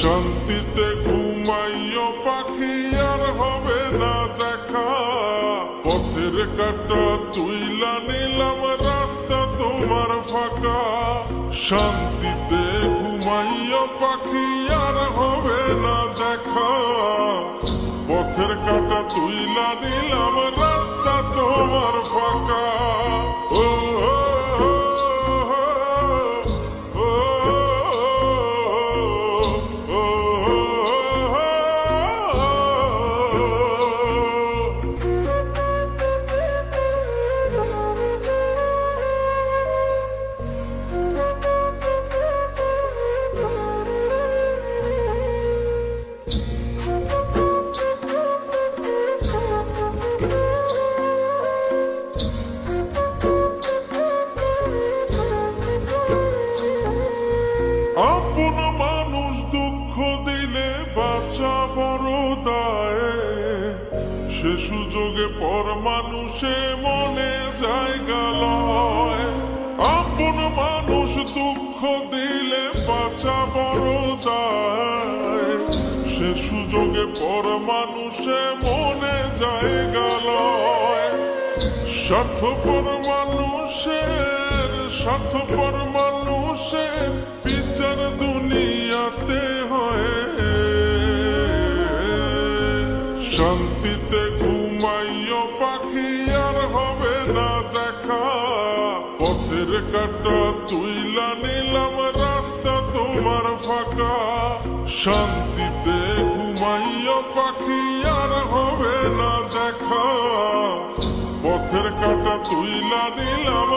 শান্তিতে ঘুমাইও পাখি আর হবে না দেখা, পথের কাটা তুইলা নিলাম রাস্তা তোমার ফাঁকা। শান্তিতে ঘুমাইও পাখি আর হবে না দেখা, পথের কাটা তুইলা নিলাম রাস্তা তোমার ফাঁকা। ও আপন মানুষ দুঃখ দিলে বাঁচা বড় দায়, সে সুযোগে পর মানুষে মনে জায়গা লয়। আপন মানুষ দুঃখ দিলে বাঁচা বড় দায়, সে সুযোগে পর মানুষে মনে জায়গা লয়। স্বার্থপর মানুষের বিচার দুনিয়াতে হয়। শান্তিতে ঘুমাইও পাখি আর হবে না দেখা, পথের কাটা তুইলা নিলাম রাস্তা তোমার ফাঁকা। শান্তিতে ঘুমাইও পাখি আর হবে না দেখা, পথের কাটা তুইলা নিলাম